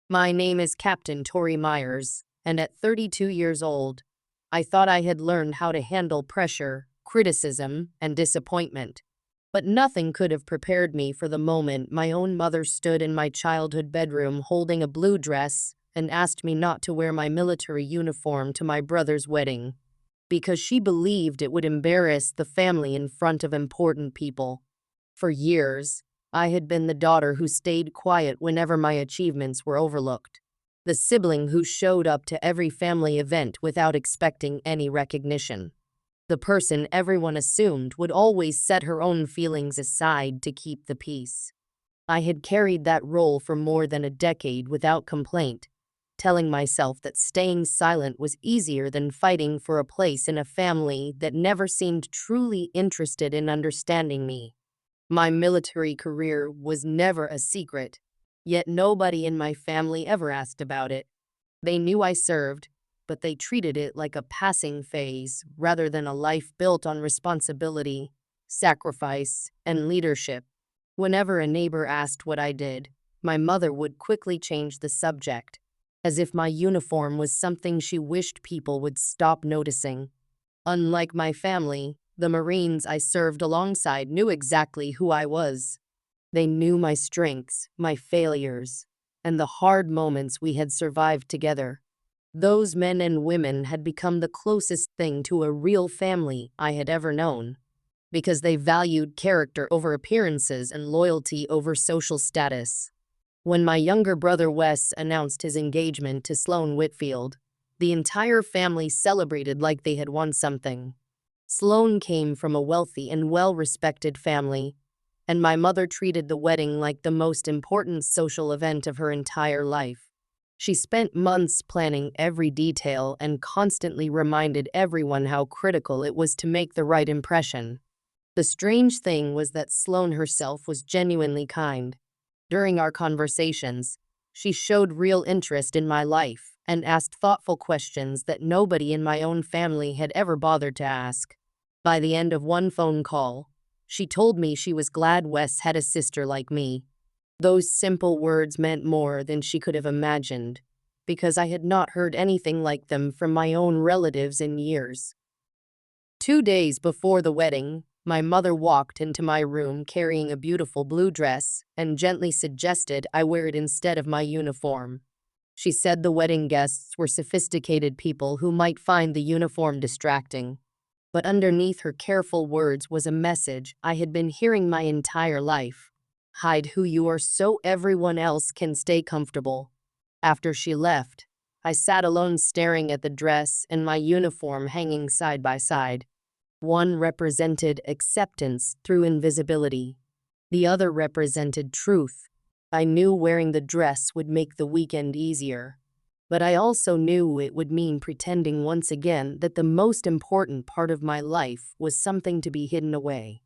My name is Captain Tori Meyers, and at 32 years old, I thought I had learned how to handle pressure, criticism, and disappointment. But nothing could have prepared me for the moment my own mother stood in my childhood bedroom holding a blue dress and asked me not to wear my military uniform to my brother's wedding, because she believed it would embarrass the family in front of important people. For years, I had been the daughter who stayed quiet whenever my achievements were overlooked, the sibling who showed up to every family event without expecting any recognition, the person everyone assumed would always set her own feelings aside to keep the peace. I had carried that role for more than a decade without complaint, telling myself that staying silent was easier than fighting for a place in a family that never seemed truly interested in understanding me. My military career was never a secret, yet nobody in my family ever asked about it. They knew I served, but they treated it like a passing phase rather than a life built on responsibility, sacrifice, and leadership. Whenever a neighbor asked what I did, my mother would quickly change the subject, as if my uniform was something she wished people would stop noticing. Unlike my family, the Marines I served alongside knew exactly who I was. They knew my strengths, my failures, and the hard moments we had survived together. Those men and women had become the closest thing to a real family I had ever known, because they valued character over appearances and loyalty over social status. When my younger brother Wes announced his engagement to Sloan Whitfield, the entire family celebrated like they had won something. Sloan came from a wealthy and well-respected family, and my mother treated the wedding like the most important social event of her entire life. She spent months planning every detail and constantly reminded everyone how critical it was to make the right impression. The strange thing was that Sloan herself was genuinely kind. During our conversations, she showed real interest in my life and asked thoughtful questions that nobody in my own family had ever bothered to ask. By the end of one phone call, she told me she was glad Wes had a sister like me. Those simple words meant more than she could have imagined, because I had not heard anything like them from my own relatives in years. 2 days before the wedding, my mother walked into my room carrying a beautiful blue dress and gently suggested I wear it instead of my uniform. She said the wedding guests were sophisticated people who might find the uniform distracting. But underneath her careful words was a message I had been hearing my entire life. Hide who you are so everyone else can stay comfortable. After she left, I sat alone staring at the dress and my uniform hanging side by side. One represented acceptance through invisibility. The other represented truth. I knew wearing the dress would make the weekend easier. But I also knew it would mean pretending once again that the most important part of my life was something to be hidden away.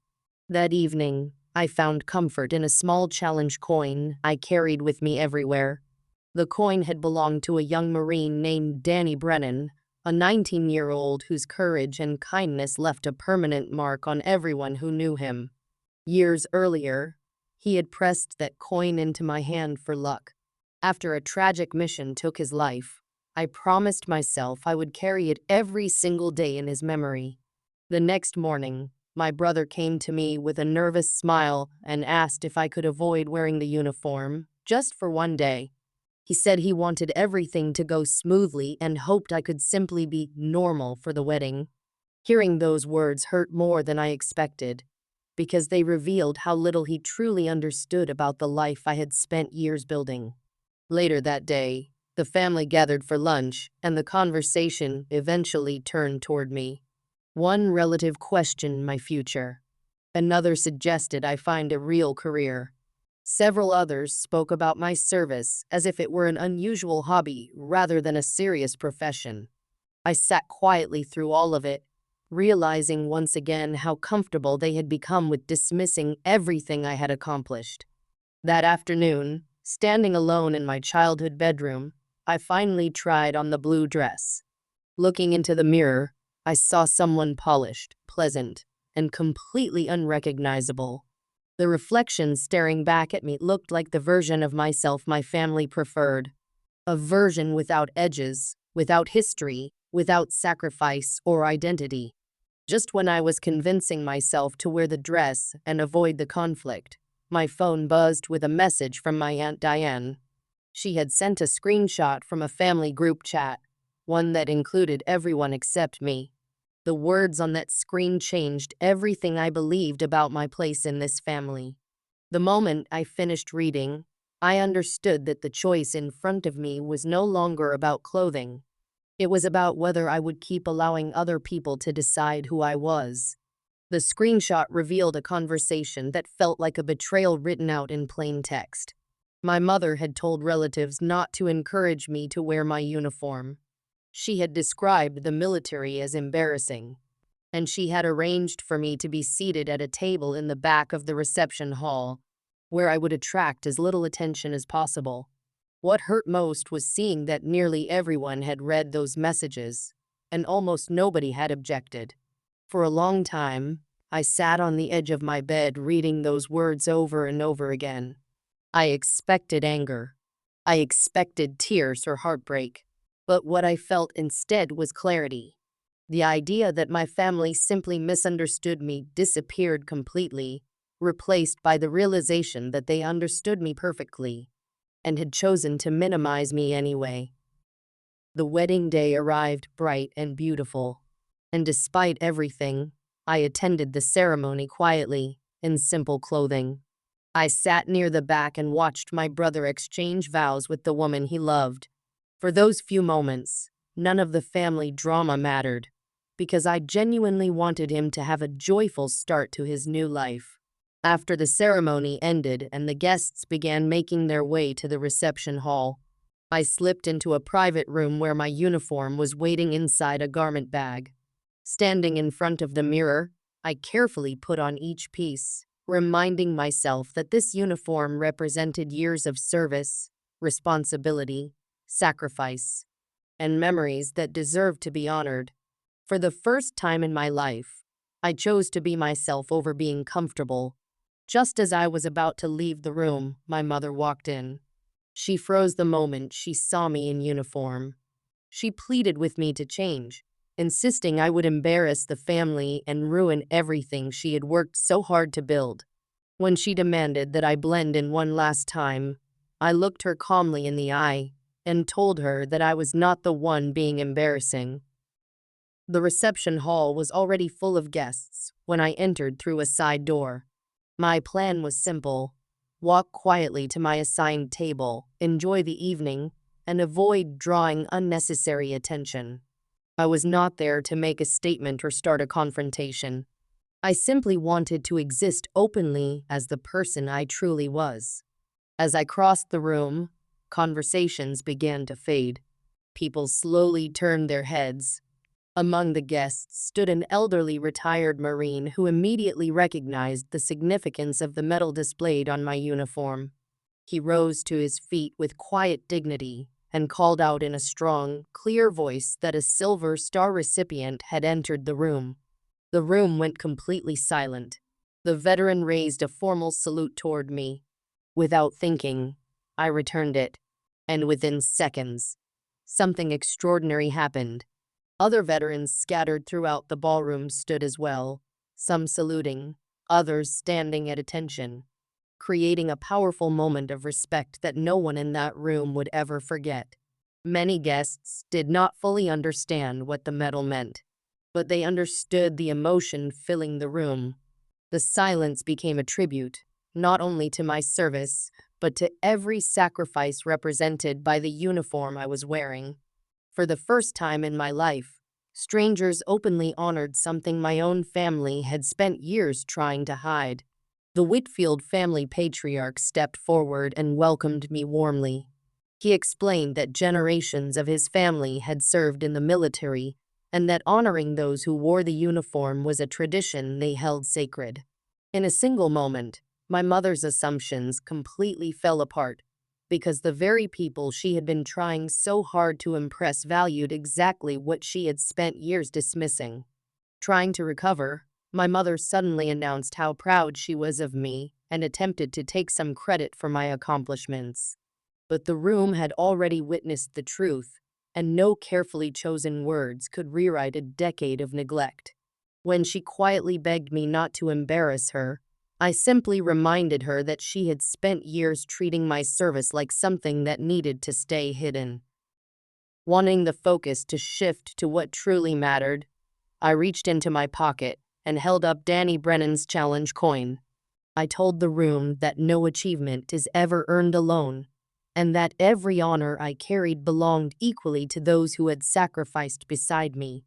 That evening, I found comfort in a small challenge coin I carried with me everywhere. The coin had belonged to a young Marine named Danny Brennan, a 19-year-old whose courage and kindness left a permanent mark on everyone who knew him. Years earlier, he had pressed that coin into my hand for luck. After a tragic mission took his life, I promised myself I would carry it every single day in his memory. The next morning, my brother came to me with a nervous smile and asked if I could avoid wearing the uniform, just for one day. He said he wanted everything to go smoothly and hoped I could simply be normal for the wedding. Hearing those words hurt more than I expected, because they revealed how little he truly understood about the life I had spent years building. Later that day, the family gathered for lunch, and the conversation eventually turned toward me. One relative questioned my future. Another suggested I find a real career. Several others spoke about my service as if it were an unusual hobby rather than a serious profession. I sat quietly through all of it, realizing once again how comfortable they had become with dismissing everything I had accomplished. That afternoon, standing alone in my childhood bedroom, I finally tried on the blue dress. Looking into the mirror, I saw someone polished, pleasant, and completely unrecognizable. The reflection staring back at me looked like the version of myself my family preferred, A version without edges, without history, without sacrifice or identity. Just when I was convincing myself to wear the dress and avoid the conflict, my phone buzzed with a message from my Aunt Diane. She had sent a screenshot from a family group chat, one that included everyone except me. The words on that screen changed everything I believed about my place in this family. The moment I finished reading, I understood that the choice in front of me was no longer about clothing. It was about whether I would keep allowing other people to decide who I was. The screenshot revealed a conversation that felt like a betrayal written out in plain text. My mother had told relatives not to encourage me to wear my uniform. She had described the military as embarrassing, and she had arranged for me to be seated at a table in the back of the reception hall, where I would attract as little attention as possible. What hurt most was seeing that nearly everyone had read those messages, and almost nobody had objected. For a long time, I sat on the edge of my bed reading those words over and over again. I expected anger. I expected tears or heartbreak. But what I felt instead was clarity. The idea that my family simply misunderstood me disappeared completely, replaced by the realization that they understood me perfectly and had chosen to minimize me anyway. The wedding day arrived bright and beautiful, and despite everything, I attended the ceremony quietly, in simple clothing. I sat near the back and watched my brother exchange vows with the woman he loved. For those few moments, none of the family drama mattered, because I genuinely wanted him to have a joyful start to his new life. After the ceremony ended and the guests began making their way to the reception hall, I slipped into a private room where my uniform was waiting inside a garment bag. Standing in front of the mirror, I carefully put on each piece, reminding myself that this uniform represented years of service, responsibility, sacrifice, and memories that deserved to be honored. For the first time in my life, I chose to be myself over being comfortable. Just as I was about to leave the room, my mother walked in. She froze the moment she saw me in uniform. She pleaded with me to change, insisting I would embarrass the family and ruin everything she had worked so hard to build. When she demanded that I blend in one last time, I looked her calmly in the eye and told her that I was not the one being embarrassing. The reception hall was already full of guests when I entered through a side door. My plan was simple: walk quietly to my assigned table, enjoy the evening, and avoid drawing unnecessary attention. I was not there to make a statement or start a confrontation. I simply wanted to exist openly as the person I truly was. As I crossed the room, conversations began to fade. People slowly turned their heads. Among the guests stood an elderly retired Marine who immediately recognized the significance of the medal displayed on my uniform. He rose to his feet with quiet dignity and called out in a strong, clear voice that a Silver Star recipient had entered the room. The room went completely silent. The veteran raised a formal salute toward me. Without thinking, I returned it, and within seconds, something extraordinary happened. Other veterans scattered throughout the ballroom stood as well, some saluting, others standing at attention, creating a powerful moment of respect that no one in that room would ever forget. Many guests did not fully understand what the medal meant, but they understood the emotion filling the room. The silence became a tribute, not only to my service, but to every sacrifice represented by the uniform I was wearing. For the first time in my life, strangers openly honored something my own family had spent years trying to hide. The Whitfield family patriarch stepped forward and welcomed me warmly. He explained that generations of his family had served in the military and that honoring those who wore the uniform was a tradition they held sacred. In a single moment, my mother's assumptions completely fell apart, because the very people she had been trying so hard to impress valued exactly what she had spent years dismissing. Trying to recover, my mother suddenly announced how proud she was of me and attempted to take some credit for my accomplishments. But the room had already witnessed the truth, and no carefully chosen words could rewrite a decade of neglect. When she quietly begged me not to embarrass her, I simply reminded her that she had spent years treating my service like something that needed to stay hidden. Wanting the focus to shift to what truly mattered, I reached into my pocket and held up Danny Brennan's challenge coin. I told the room that no achievement is ever earned alone, and that every honor I carried belonged equally to those who had sacrificed beside me.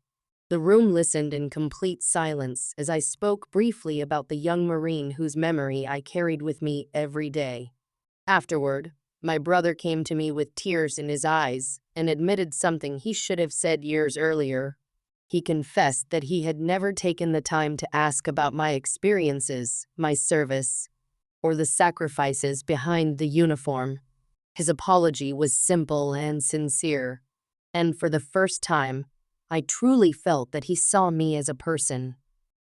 The room listened in complete silence as I spoke briefly about the young Marine whose memory I carried with me every day. Afterward, my brother came to me with tears in his eyes and admitted something he should have said years earlier. He confessed that he had never taken the time to ask about my experiences, my service, or the sacrifices behind the uniform. His apology was simple and sincere, and for the first time, I truly felt that he saw me as a person,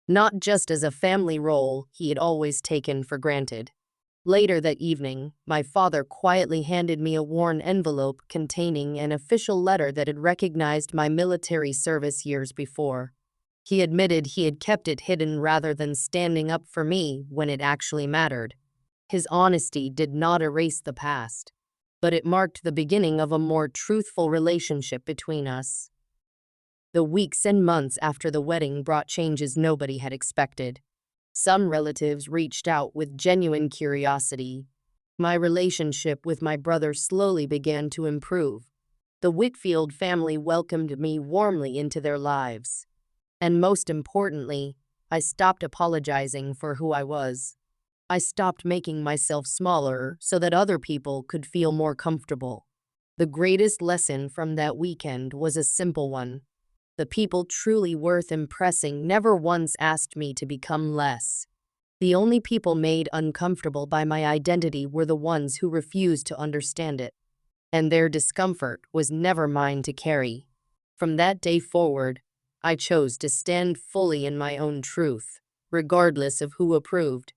not just as a family role he had always taken for granted. Later that evening, my father quietly handed me a worn envelope containing an official letter that had recognized my military service years before. He admitted he had kept it hidden rather than standing up for me when it actually mattered. His honesty did not erase the past, but it marked the beginning of a more truthful relationship between us. The weeks and months after the wedding brought changes nobody had expected. Some relatives reached out with genuine curiosity. My relationship with my brother slowly began to improve. The Whitfield family welcomed me warmly into their lives. And most importantly, I stopped apologizing for who I was. I stopped making myself smaller so that other people could feel more comfortable. The greatest lesson from that weekend was a simple one. The people truly worth impressing never once asked me to become less. The only people made uncomfortable by my identity were the ones who refused to understand it. And their discomfort was never mine to carry. From that day forward, I chose to stand fully in my own truth, regardless of who approved.